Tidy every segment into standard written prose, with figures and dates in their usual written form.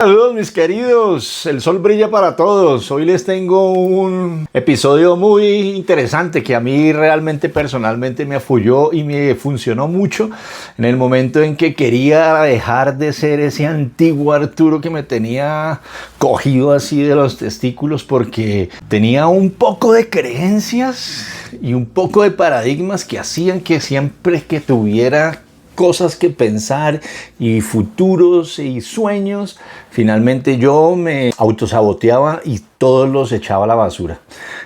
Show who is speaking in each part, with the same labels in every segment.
Speaker 1: Saludos mis queridos, el sol brilla para todos. Hoy les tengo un episodio muy interesante que a mí realmente personalmente me apoyó y me funcionó mucho en el momento en que quería dejar de ser ese antiguo Arturo que me tenía cogido así de los testículos porque tenía un poco de creencias y un poco de paradigmas que hacían que siempre que tuviera cosas que pensar y futuros y sueños, finalmente yo me autosaboteaba y todos los echaba a la basura.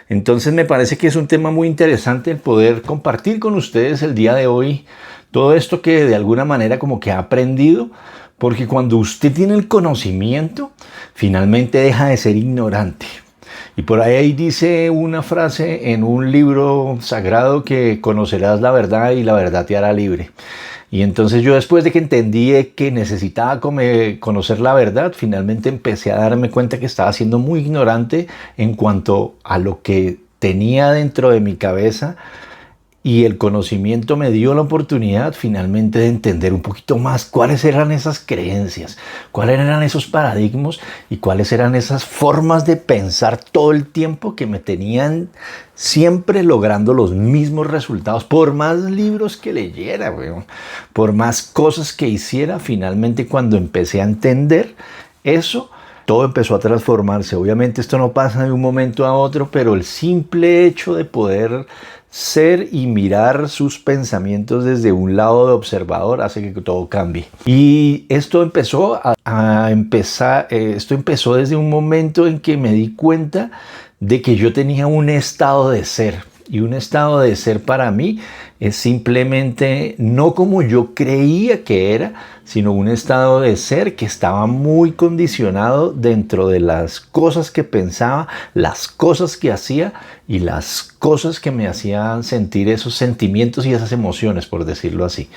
Speaker 1: Entonces me parece que es un tema muy interesante el poder compartir con ustedes el día de hoy todo esto que de alguna manera como que ha aprendido, porque cuando usted tiene el conocimiento, finalmente deja de ser ignorante. Y por ahí dice una frase en un libro sagrado que conocerás la verdad y la verdad te hará libre. Y entonces yo después de que entendí que necesitaba conocer la verdad, finalmente empecé a darme cuenta que estaba siendo muy ignorante en cuanto a lo que tenía dentro de mi cabeza. Y el conocimiento me dio la oportunidad finalmente de entender un poquito más cuáles eran esas creencias, cuáles eran esos paradigmas y cuáles eran esas formas de pensar todo el tiempo que me tenían siempre logrando los mismos resultados. Por más libros que leyera, por más cosas que hiciera, finalmente cuando empecé a entender eso, todo empezó a transformarse. Obviamente esto no pasa de un momento a otro, pero el simple hecho de poder ser y mirar sus pensamientos desde un lado de observador hace que todo cambie. Y esto empezó esto empezó desde un momento en que me di cuenta de que yo tenía un estado de ser. Y un estado de ser para mí es simplemente no como yo creía que era, sino un estado de ser que estaba muy condicionado dentro de las cosas que pensaba, las cosas que hacía y las cosas que me hacían sentir esos sentimientos y esas emociones, por decirlo así.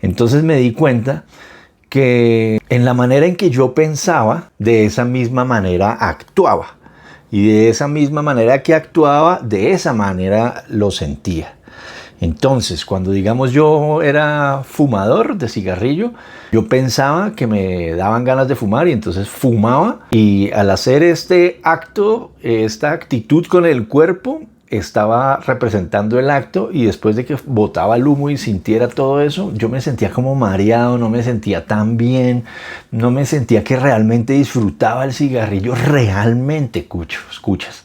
Speaker 1: Entonces me di cuenta que en la manera en que yo pensaba, de esa misma manera actuaba. Y de esa misma manera que actuaba, de esa manera lo sentía. Entonces, cuando digamos yo era fumador de cigarrillo, yo pensaba que me daban ganas de fumar y entonces fumaba. Y al hacer este acto, esta actitud con el cuerpo, estaba representando el acto, y después de que botaba el humo y sintiera todo eso, yo me sentía como mareado, no me sentía tan bien, no me sentía que realmente disfrutaba el cigarrillo, realmente, escuchas,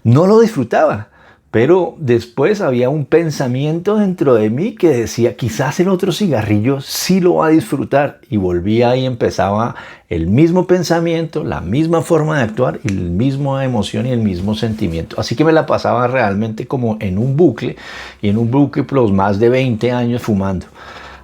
Speaker 1: no lo disfrutaba. Pero después había un pensamiento dentro de mí que decía, quizás el otro cigarrillo sí lo va a disfrutar. Y volvía y empezaba el mismo pensamiento, la misma forma de actuar y la misma emoción y el mismo sentimiento. Así que me la pasaba realmente como en un bucle, y en un bucle por más de 20 años fumando,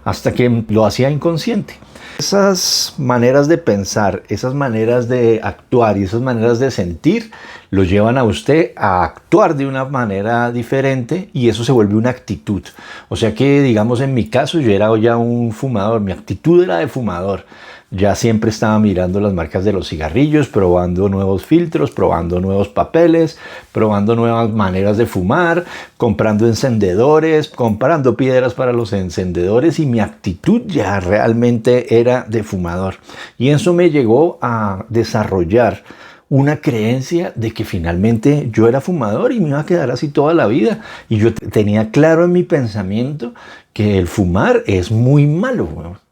Speaker 1: hasta que lo hacía inconsciente. Esas maneras de pensar, esas maneras de actuar y esas maneras de sentir lo llevan a usted a actuar de una manera diferente, y eso se vuelve una actitud. O sea que, digamos, en mi caso yo era ya un fumador, mi actitud era de fumador. Ya siempre estaba mirando las marcas de los cigarrillos, probando nuevos filtros, probando nuevos papeles, probando nuevas maneras de fumar, comprando encendedores, comprando piedras para los encendedores, y mi actitud ya realmente era de fumador. Y eso me llegó a desarrollar una creencia de que finalmente yo era fumador y me iba a quedar así toda la vida. Y yo tenía claro en mi pensamiento que el fumar es muy malo,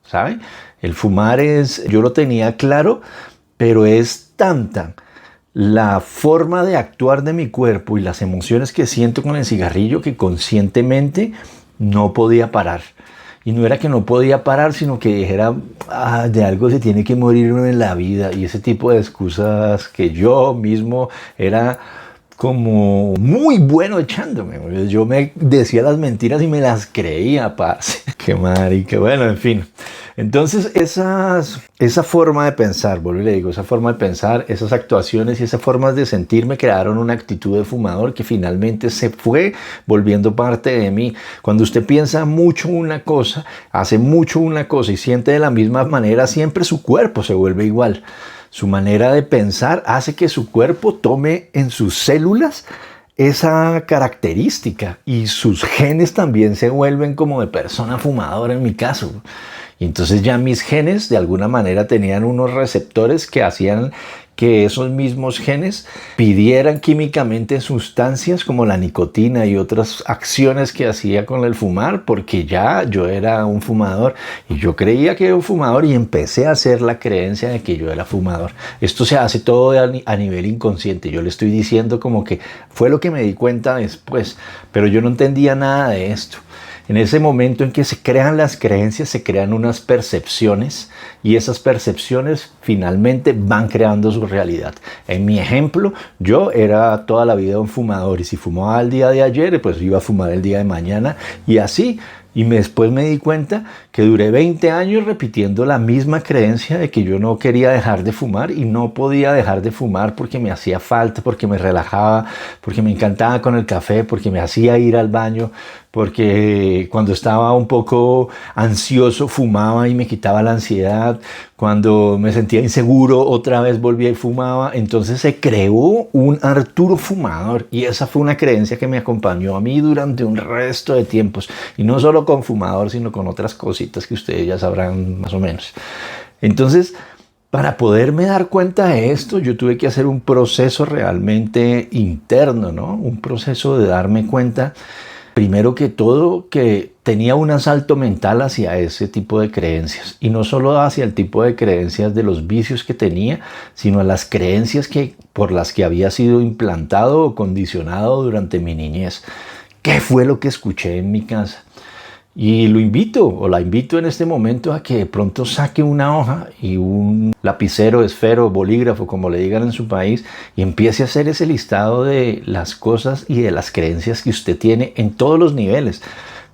Speaker 1: ¿sabe? El fumar yo lo tenía claro, pero es tanta la forma de actuar de mi cuerpo y las emociones que siento con el cigarrillo que conscientemente no podía parar. Y no era que no podía parar, sino que dijera, de algo se tiene que morir uno en la vida. Y ese tipo de excusas que yo mismo era como muy bueno echándome. Yo me decía las mentiras y me las creía, parce. Qué marica. Bueno, en fin. Entonces esa forma de pensar, vuelvo y le digo, esa forma de pensar, esas actuaciones y esas formas de sentir me crearon una actitud de fumador que finalmente se fue volviendo parte de mí. Cuando usted piensa mucho una cosa, hace mucho una cosa y siente de la misma manera, siempre su cuerpo se vuelve igual. Su manera de pensar hace que su cuerpo tome en sus células esa característica, y sus genes también se vuelven como de persona fumadora en mi caso. Y Y entonces ya mis genes de alguna manera tenían unos receptores que hacían que esos mismos genes pidieran químicamente sustancias como la nicotina y otras acciones que hacía con el fumar, porque ya yo era un fumador y yo creía que era un fumador y empecé a hacer la creencia de que yo era fumador. Esto se hace todo a nivel inconsciente. Yo le estoy diciendo como que fue lo que me di cuenta después, pero yo no entendía nada de esto. En ese momento en que se crean las creencias, se crean unas percepciones y esas percepciones finalmente van creando su realidad. En mi ejemplo, yo era toda la vida un fumador y si fumaba el día de ayer, pues iba a fumar el día de mañana y así. Y después me di cuenta que duré 20 años repitiendo la misma creencia de que yo no quería dejar de fumar y no podía dejar de fumar porque me hacía falta, porque me relajaba, porque me encantaba con el café, porque me hacía ir al baño, porque cuando estaba un poco ansioso fumaba y me quitaba la ansiedad. Cuando me sentía inseguro otra vez volvía y fumaba. Entonces se creó un Arturo fumador y esa fue una creencia que me acompañó a mí durante un resto de tiempos. Y no solo con fumador, sino con otras cositas que ustedes ya sabrán más o menos. Entonces, para poderme dar cuenta de esto, yo tuve que hacer un proceso realmente interno, ¿no? Un proceso de darme cuenta, primero que todo, que tenía un asalto mental hacia ese tipo de creencias. Y no solo hacia el tipo de creencias de los vicios que tenía, sino a las creencias por las que había sido implantado o condicionado durante mi niñez. ¿Qué fue lo que escuché en mi casa? Y lo invito o la invito en este momento a que de pronto saque una hoja y un lapicero, esfero, bolígrafo, como le digan en su país, y empiece a hacer ese listado de las cosas y de las creencias que usted tiene en todos los niveles.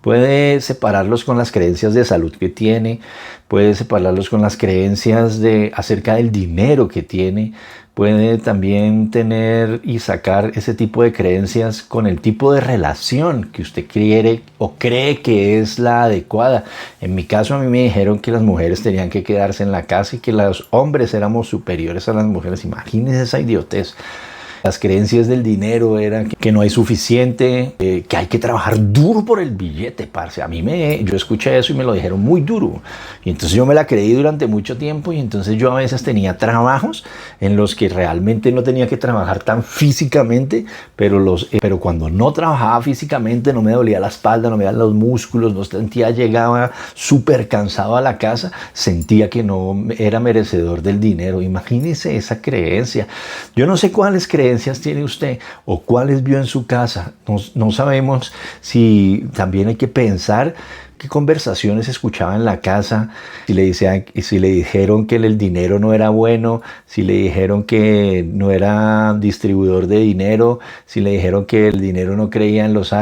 Speaker 1: Puede separarlos con las creencias de salud que tiene, puede separarlos con las creencias acerca del dinero que tiene, puede también tener y sacar ese tipo de creencias con el tipo de relación que usted quiere o cree que es la adecuada. En mi caso, a mí me dijeron que las mujeres tenían que quedarse en la casa y que los hombres éramos superiores a las mujeres. Imagínense esa idiotez. Las creencias del dinero eran que no hay suficiente, que hay que trabajar duro por el billete, parce. Yo escuché eso y me lo dijeron muy duro. Y entonces yo me la creí durante mucho tiempo y entonces yo a veces tenía trabajos en los que realmente no tenía que trabajar tan físicamente, pero cuando no trabajaba físicamente no me dolía la espalda, no me dolían los músculos, no sentía, llegaba súper cansado a la casa, sentía que no era merecedor del dinero. Imagínese esa creencia. Yo no sé cuáles creencias tiene usted o cuáles vio en su casa. No sabemos si también hay que pensar qué conversaciones escuchaba en la casa, si le dijeron que el dinero no era bueno, si le dijeron que no era distribuidor de dinero, si le dijeron que el dinero no crecía en los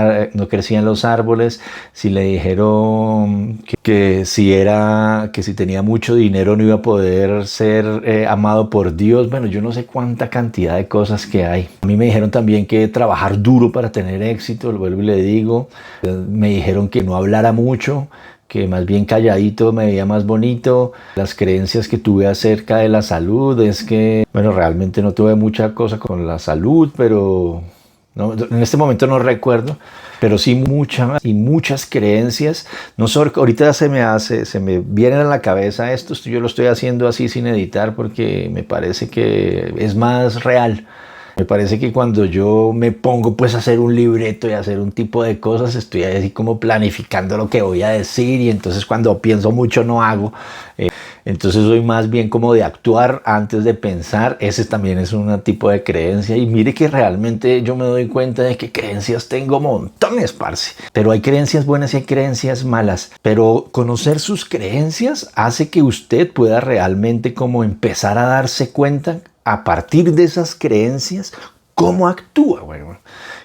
Speaker 1: árboles, si le dijeron que si tenía mucho dinero no iba a poder ser amado por Dios. Bueno, yo no sé cuánta cantidad de cosas que hay. A mí me dijeron también que trabajar duro para tener éxito, lo vuelvo y le digo. Me dijeron que no hablara mucho, que más bien calladito me veía más bonito. Las creencias que tuve acerca de la salud es que, bueno, realmente no tuve mucha cosa con la salud, pero no, en este momento no recuerdo, pero sí muchas creencias. No sé, ahorita se me vienen a la cabeza esto, yo lo estoy haciendo así sin editar porque me parece que es más real. Me parece que cuando yo me pongo pues a hacer un libreto y a hacer un tipo de cosas, estoy así como planificando lo que voy a decir y entonces cuando pienso mucho no hago. Entonces soy más bien como de actuar antes de pensar. Ese también es un tipo de creencia y mire que realmente yo me doy cuenta de que creencias tengo montones, parce. Pero hay creencias buenas y hay creencias malas. Pero conocer sus creencias hace que usted pueda realmente como empezar a darse cuenta a partir de esas creencias, ¿cómo actúa? Bueno,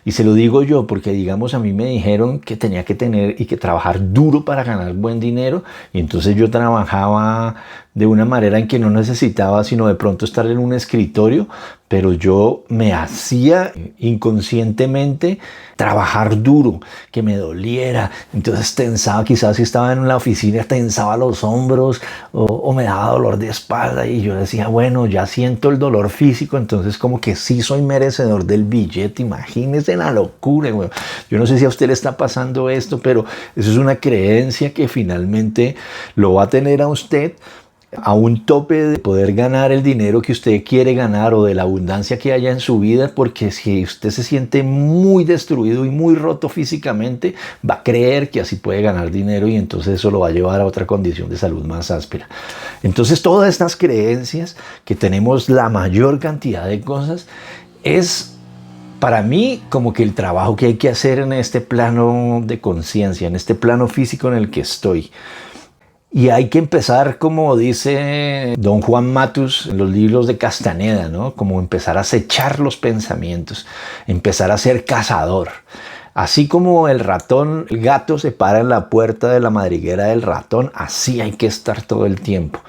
Speaker 1: y se lo digo yo porque, digamos, a mí me dijeron que tenía que tener y que trabajar duro para ganar buen dinero y entonces yo trabajaba de una manera en que no necesitaba sino de pronto estar en un escritorio, pero yo me hacía inconscientemente trabajar duro, que me doliera. Entonces tensaba, quizás si estaba en la oficina, tensaba los hombros o me daba dolor de espalda y yo decía, bueno, ya siento el dolor físico, entonces como que sí soy merecedor del billete. Imagínense la locura, güey. Yo no sé si a usted le está pasando esto, pero eso es una creencia que finalmente lo va a tener a usted a un tope de poder ganar el dinero que usted quiere ganar o de la abundancia que haya en su vida, porque si usted se siente muy destruido y muy roto físicamente, va a creer que así puede ganar dinero y entonces eso lo va a llevar a otra condición de salud más áspera. Entonces todas estas creencias que tenemos, la mayor cantidad de cosas, es para mí como que el trabajo que hay que hacer en este plano de conciencia, en este plano físico en el que estoy. Y hay que empezar, como dice don Juan Matus en los libros de Castaneda, ¿no? Como empezar a acechar los pensamientos, empezar a ser cazador. Así como el gato se para en la puerta de la madriguera del ratón, así hay que estar todo el tiempo.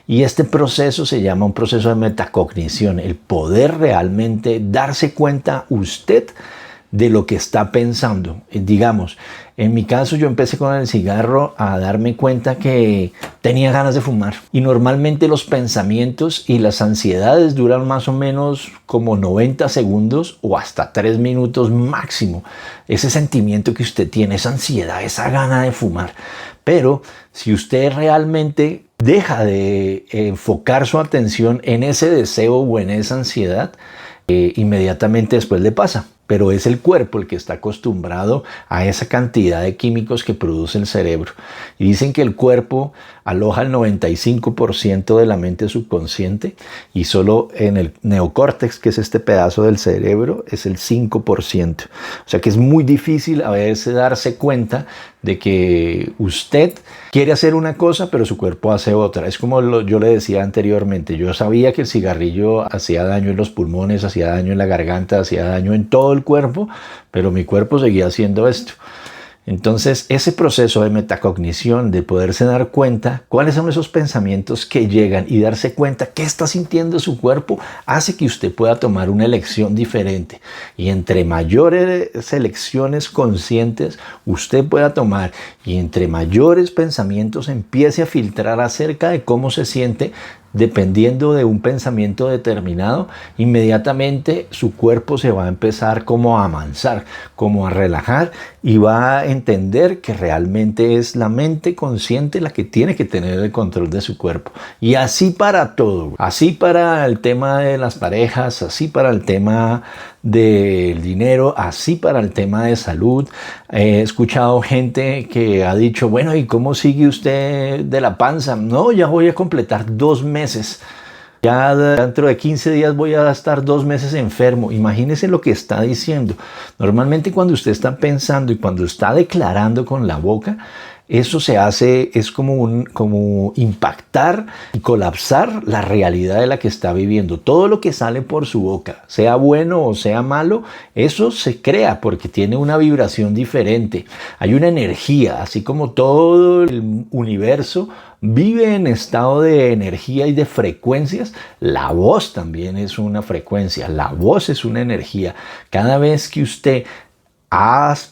Speaker 1: Y este proceso se llama un proceso de metacognición, el poder realmente darse cuenta usted de lo que está pensando. Digamos, en mi caso yo empecé con el cigarro a darme cuenta que tenía ganas de fumar y normalmente los pensamientos y las ansiedades duran más o menos como 90 segundos o hasta 3 minutos máximo. Ese sentimiento que usted tiene, esa ansiedad, esa gana de fumar. Pero si usted realmente deja de enfocar su atención en ese deseo o en esa ansiedad, inmediatamente después le pasa. Pero es el cuerpo el que está acostumbrado a esa cantidad de químicos que produce el cerebro. Y dicen que el cuerpo aloja el 95% de la mente subconsciente y solo en el neocórtex, que es este pedazo del cerebro, es el 5%. O sea que es muy difícil a veces darse cuenta de que usted quiere hacer una cosa, pero su cuerpo hace otra. Es como yo le decía anteriormente, yo sabía que el cigarrillo hacía daño en los pulmones, hacía daño en la garganta, hacía daño en todo el cuerpo, pero mi cuerpo seguía haciendo esto. Entonces, ese proceso de metacognición, de poderse dar cuenta cuáles son esos pensamientos que llegan y darse cuenta qué está sintiendo su cuerpo, hace que usted pueda tomar una elección diferente. Y entre mayores elecciones conscientes usted pueda tomar y entre mayores pensamientos empiece a filtrar acerca de cómo se siente, dependiendo de un pensamiento determinado, inmediatamente su cuerpo se va a empezar como a amansar, como a relajar y va a entender que realmente es la mente consciente la que tiene que tener el control de su cuerpo. Y así para todo, así para el tema de las parejas, así para el tema del dinero, así para el tema de salud. He escuchado gente que ha dicho, bueno, ¿y cómo sigue usted de la panza? No, ya voy a completar 2 meses. Ya dentro de 15 días voy a estar 2 meses enfermo. Imagínese lo que está diciendo. Normalmente cuando usted está pensando y cuando está declarando con la boca, eso se hace, es como impactar y colapsar la realidad de la que está viviendo. Todo lo que sale por su boca, sea bueno o sea malo, eso se crea porque tiene una vibración diferente. Hay una energía, así como todo el universo vive en estado de energía y de frecuencias, la voz también es una frecuencia, la voz es una energía. Cada vez que usted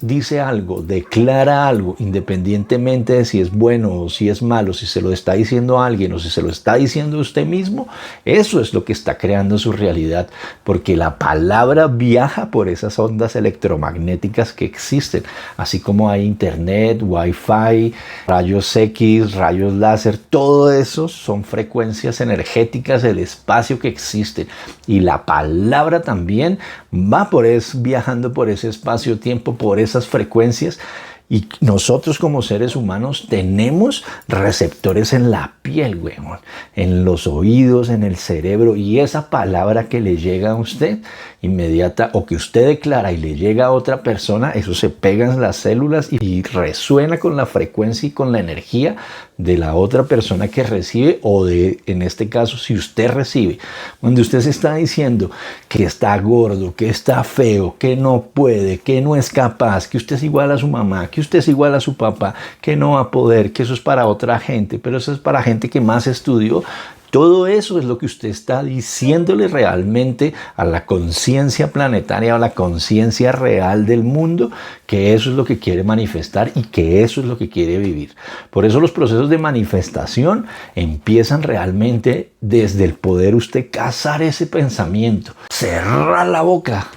Speaker 1: dice algo, declara algo, independientemente de si es bueno o si es malo, si se lo está diciendo a alguien o si se lo está diciendo a usted mismo, eso es lo que está creando su realidad, porque la palabra viaja por esas ondas electromagnéticas que existen, así como hay internet, wifi, rayos X, rayos láser, todo eso son frecuencias energéticas del espacio que existen, y la palabra también va viajando por ese espacio-tiempo, por esas frecuencias, y nosotros como seres humanos tenemos receptores en la piel, weón, en los oídos, en el cerebro, y esa palabra que le llega a usted inmediata o que usted declara y le llega a otra persona, eso se pega en las células y resuena con la frecuencia y con la energía de la otra persona que recibe, o de, en este caso, si usted recibe. Cuando usted se está diciendo que está gordo, que está feo, que no puede, que no es capaz, que usted es igual a su mamá, que usted es igual a su papá, que no va a poder, que eso es para otra gente, pero eso es para gente que más estudió, Todo eso es lo que usted está diciéndole realmente a la conciencia planetaria, a la conciencia real del mundo, que eso es lo que quiere manifestar y que eso es lo que quiere vivir. Por eso los procesos de manifestación empiezan realmente desde el poder usted cazar ese pensamiento, cerrar la boca.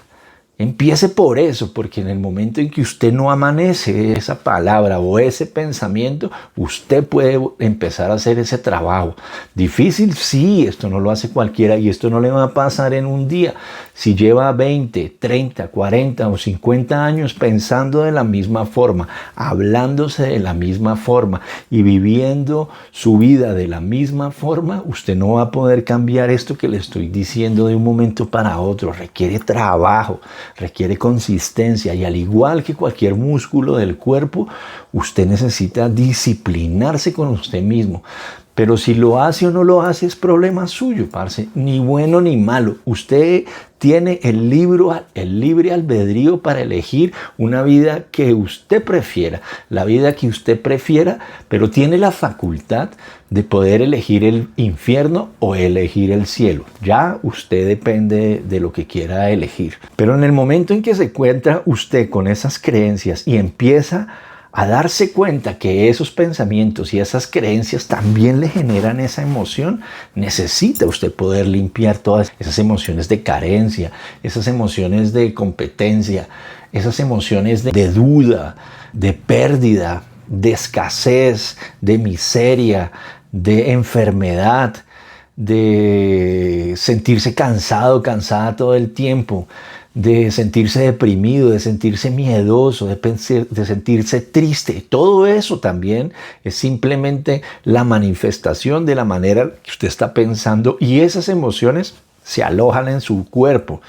Speaker 1: Empiece por eso, porque en el momento en que usted no amanece esa palabra o ese pensamiento, usted puede empezar a hacer ese trabajo. Difícil, sí, esto no lo hace cualquiera y esto no le va a pasar en un día. Si lleva 20, 30, 40 o 50 años pensando de la misma forma, hablándose de la misma forma y viviendo su vida de la misma forma, usted no va a poder cambiar esto que le estoy diciendo de un momento para otro. Requiere trabajo. Requiere consistencia y al igual que cualquier músculo del cuerpo, usted necesita disciplinarse con usted mismo. Pero si lo hace o no lo hace es problema suyo, parce. Ni bueno ni malo. Usted tiene el libre albedrío para elegir una vida que usted prefiera, la vida que usted prefiera, pero tiene la facultad de poder elegir el infierno o elegir el cielo. Ya usted depende de lo que quiera elegir. Pero en el momento en que se encuentra usted con esas creencias y empieza a darse cuenta que esos pensamientos y esas creencias también le generan esa emoción, necesita usted poder limpiar todas esas emociones de carencia, esas emociones de competencia, esas emociones de duda, de pérdida, de escasez, de miseria, de enfermedad, de sentirse cansado, cansada todo el tiempo, de sentirse deprimido, de sentirse miedoso, de sentirse triste. Todo eso también es simplemente la manifestación de la manera que usted está pensando y esas emociones se alojan en su cuerpo.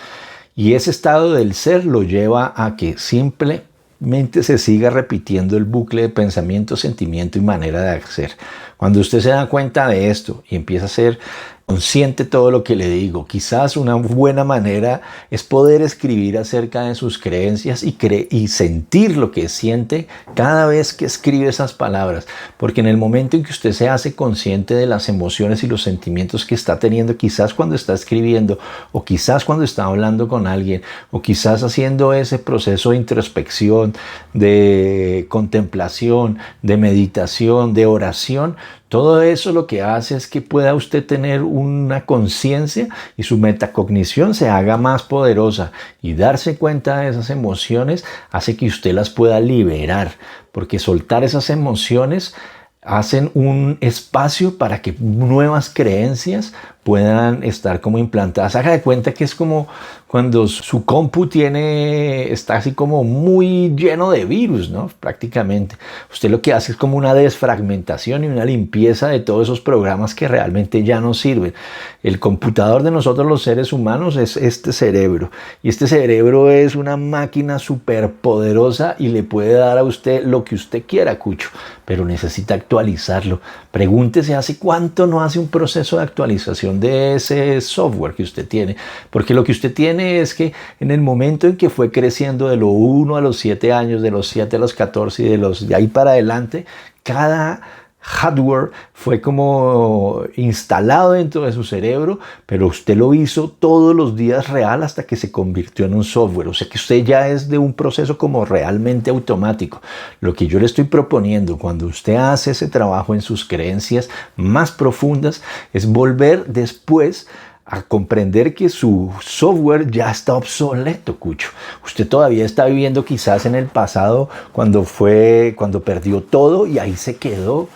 Speaker 1: Y ese estado del ser lo lleva a que simplemente se siga repitiendo el bucle de pensamiento, sentimiento y manera de hacer. Cuando usted se da cuenta de esto y empieza a ser consciente de todo lo que le digo, quizás una buena manera es poder escribir acerca de sus creencias y sentir lo que siente cada vez que escribe esas palabras, porque en el momento en que usted se hace consciente de las emociones y los sentimientos que está teniendo, quizás cuando está escribiendo o quizás cuando está hablando con alguien o quizás haciendo ese proceso de introspección, de contemplación, de meditación, de oración, todo eso lo que hace es que pueda usted tener una conciencia y su metacognición se haga más poderosa y darse cuenta de esas emociones hace que usted las pueda liberar, porque soltar esas emociones hacen un espacio para que nuevas creencias puedan estar como implantadas. Haga de cuenta que es como cuando su compu está así como muy lleno de virus, ¿no? Prácticamente. Usted lo que hace es como una desfragmentación y una limpieza de todos esos programas que realmente ya no sirven. El computador de nosotros los seres humanos es este cerebro. Y este cerebro es una máquina súper poderosa y le puede dar a usted lo que usted quiera, Cucho. Pero necesita actualizarlo. Pregúntese hace cuánto no hace un proceso de actualización de ese software que usted tiene, porque lo que usted tiene es que en el momento en que fue creciendo de los 1 a los 7 años, de los 7 a los 14 y de ahí para adelante, cada hardware fue como instalado dentro de su cerebro, pero usted lo hizo todos los días real hasta que se convirtió en un software. O sea que usted ya es de un proceso como realmente automático. Lo que yo le estoy proponiendo cuando usted hace ese trabajo en sus creencias más profundas es volver después a comprender que su software ya está obsoleto, Cucho. Usted todavía está viviendo quizás en el pasado cuando perdió todo y ahí se quedó.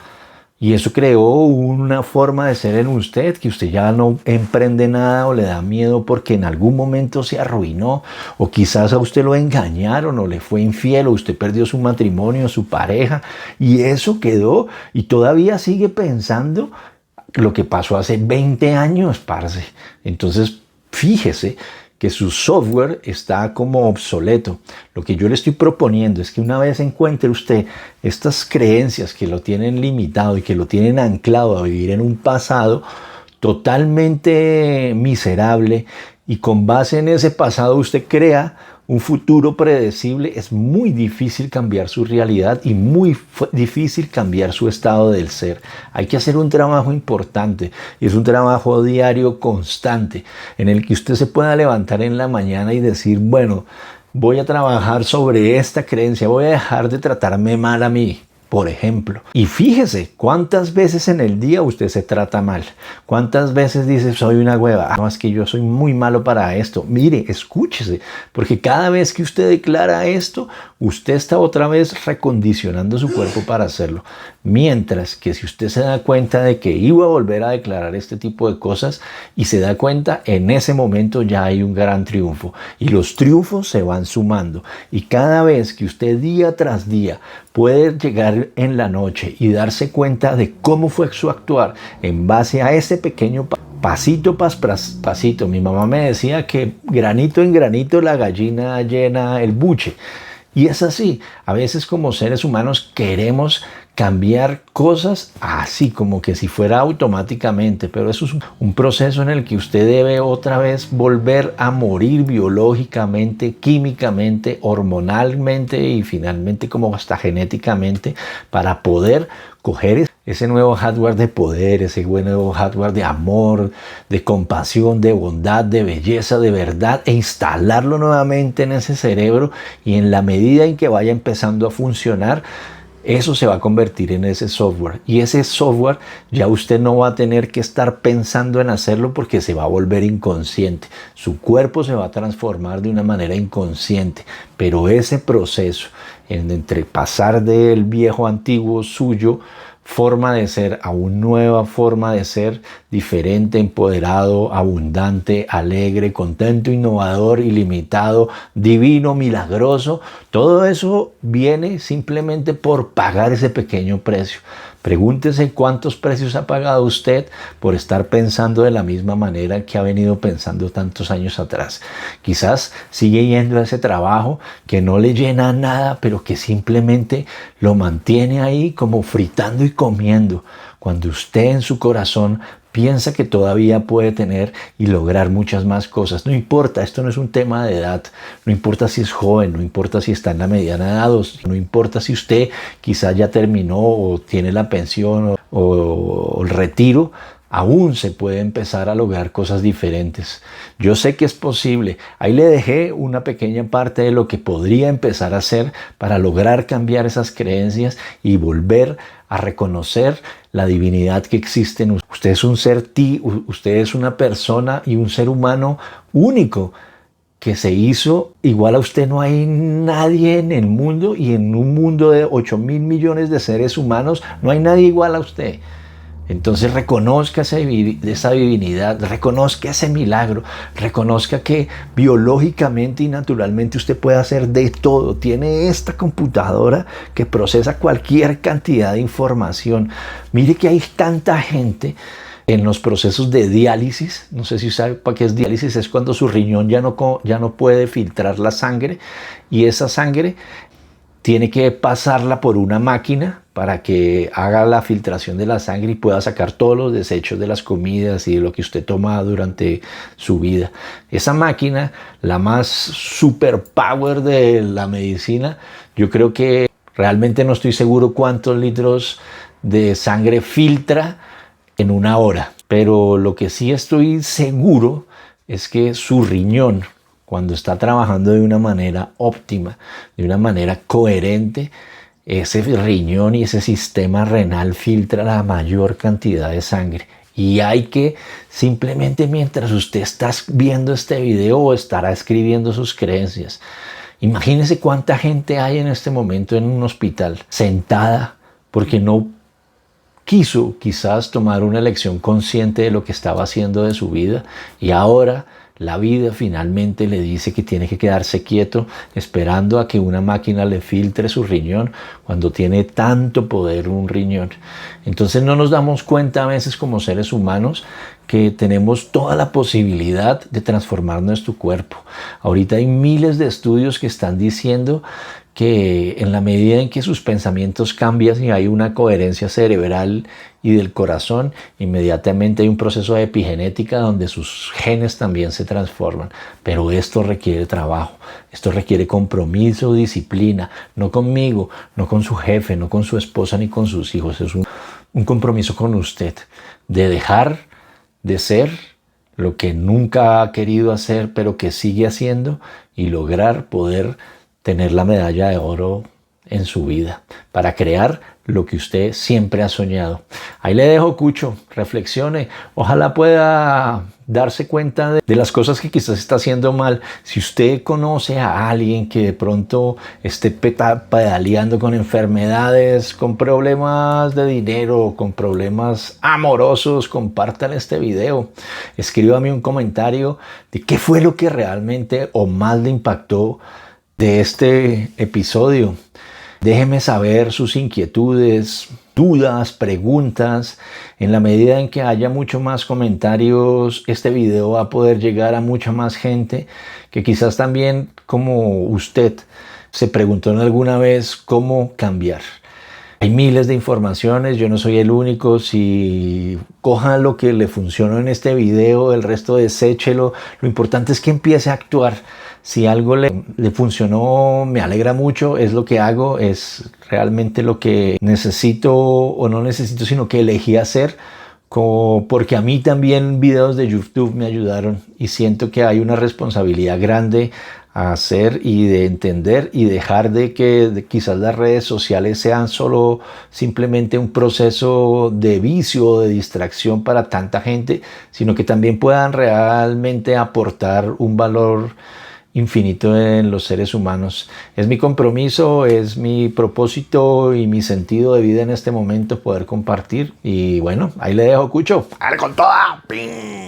Speaker 1: Y eso creó una forma de ser en usted, que usted ya no emprende nada o le da miedo porque en algún momento se arruinó, o quizás a usted lo engañaron o le fue infiel, o usted perdió su matrimonio, su pareja, y eso quedó y todavía sigue pensando lo que pasó hace 20 años, parce. Entonces, fíjese que su software está como obsoleto. Lo que yo le estoy proponiendo es que una vez encuentre usted estas creencias que lo tienen limitado y que lo tienen anclado a vivir en un pasado totalmente miserable, y con base en ese pasado usted crea un futuro predecible, es muy difícil cambiar su realidad y muy difícil cambiar su estado del ser. Hay que hacer un trabajo importante y es un trabajo diario constante en el que usted se pueda levantar en la mañana y decir, bueno, voy a trabajar sobre esta creencia, voy a dejar de tratarme mal a mí, por ejemplo. Y fíjese cuántas veces en el día usted se trata mal. Cuántas veces dice, soy una hueva. No, es que yo soy muy malo para esto. Mire, escúchese, porque cada vez que usted declara esto, usted está otra vez recondicionando su cuerpo para hacerlo. Mientras que si usted se da cuenta de que iba a volver a declarar este tipo de cosas y se da cuenta, en ese momento ya hay un gran triunfo. Y los triunfos se van sumando. Y cada vez que usted día tras día puede llegar en la noche y darse cuenta de cómo fue su actuar en base a ese pequeño pasito tras pasito. Mi mamá me decía que granito en granito la gallina llena el buche. Y es así, a veces como seres humanos queremos cambiar cosas así como que si fuera automáticamente, pero eso es un proceso en el que usted debe otra vez volver a morir biológicamente, químicamente, hormonalmente y finalmente como hasta genéticamente para poder coger ese nuevo hardware de poder, ese nuevo hardware de amor, de compasión, de bondad, de belleza, de verdad e instalarlo nuevamente en ese cerebro y en la medida en que vaya empezando a funcionar, eso se va a convertir en ese software y ese software ya usted no va a tener que estar pensando en hacerlo porque se va a volver inconsciente. Su cuerpo se va a transformar de una manera inconsciente, pero ese proceso entre pasar del viejo antiguo suyo forma de ser a una nueva forma de ser, diferente, empoderado, abundante, alegre, contento, innovador, ilimitado, divino, milagroso. Todo eso viene simplemente por pagar ese pequeño precio. Pregúntese cuántos precios ha pagado usted por estar pensando de la misma manera que ha venido pensando tantos años atrás. Quizás sigue yendo a ese trabajo que no le llena nada, pero que simplemente lo mantiene ahí como fritando y comiendo. Cuando usted en su corazón piensa que todavía puede tener y lograr muchas más cosas. No importa, esto no es un tema de edad. No importa si es joven, no importa si está en la mediana edad, no importa si usted quizás ya terminó o tiene la pensión o el retiro. Aún se puede empezar a lograr cosas diferentes. Yo sé que es posible. Ahí le dejé una pequeña parte de lo que podría empezar a hacer para lograr cambiar esas creencias y volver a reconocer la divinidad que existe en usted. Usted es un ser usted es una persona y un ser humano único que se hizo igual a usted. No hay nadie en el mundo y en un mundo de 8.000 millones de seres humanos no hay nadie igual a usted. Entonces reconozca esa divinidad, reconozca ese milagro, reconozca que biológicamente y naturalmente usted puede hacer de todo. Tiene esta computadora que procesa cualquier cantidad de información. Mire que hay tanta gente en los procesos de diálisis. No sé si sabe para qué es diálisis. Es cuando su riñón ya no puede filtrar la sangre y esa sangre tiene que pasarla por una máquina para que haga la filtración de la sangre y pueda sacar todos los desechos de las comidas y de lo que usted toma durante su vida. Esa máquina, la más superpower de la medicina, yo creo que realmente no estoy seguro cuántos litros de sangre filtra en una hora. Pero lo que sí estoy seguro es que su riñón, cuando está trabajando de una manera óptima, de una manera coherente, ese riñón y ese sistema renal filtra la mayor cantidad de sangre. Y hay que simplemente mientras usted está viendo este video o estará escribiendo sus creencias, imagínese cuánta gente hay en este momento en un hospital sentada porque no quiso quizás tomar una elección consciente de lo que estaba haciendo de su vida y ahora la vida finalmente le dice que tiene que quedarse quieto esperando a que una máquina le filtre su riñón cuando tiene tanto poder un riñón. Entonces no nos damos cuenta a veces como seres humanos que tenemos toda la posibilidad de transformar nuestro cuerpo. Ahorita hay miles de estudios que están diciendo que en la medida en que sus pensamientos cambian y hay una coherencia cerebral y del corazón, inmediatamente hay un proceso de epigenética donde sus genes también se transforman. Pero esto requiere trabajo, esto requiere compromiso, disciplina, no conmigo, no con su jefe, no con su esposa ni con sus hijos. Es un compromiso con usted de dejar de ser lo que nunca ha querido hacer, pero que sigue haciendo, y lograr poder tener la medalla de oro en su vida para crear lo que usted siempre ha soñado. Ahí le dejo, Cucho, reflexione. Ojalá pueda darse cuenta de las cosas que quizás está haciendo mal. Si usted conoce a alguien que de pronto esté pedaleando con enfermedades, con problemas de dinero, con problemas amorosos, compártale este video. Escríbame un comentario de qué fue lo que realmente o más le impactó de este episodio. Déjeme saber sus inquietudes, dudas, preguntas. En la medida en que haya mucho más comentarios, este video va a poder llegar a mucha más gente que quizás también, como usted, se preguntó alguna vez cómo cambiar. Hay miles de informaciones, yo no soy el único. Si coja lo que le funcionó en este video, el resto deséchelo. Lo importante es que empiece a actuar. Si algo le funcionó, me alegra mucho, es lo que hago, es realmente lo que necesito o no necesito, sino que elegí hacer, porque a mí también videos de YouTube me ayudaron y siento que hay una responsabilidad grande a hacer y de entender y dejar de que quizás las redes sociales sean solo simplemente un proceso de vicio o de distracción para tanta gente, sino que también puedan realmente aportar un valor infinito en los seres humanos. Es mi compromiso, es mi propósito y mi sentido de vida en este momento poder compartir. Y bueno, ahí le dejo, Cucho. ¡Dale con toda! ¡Ping!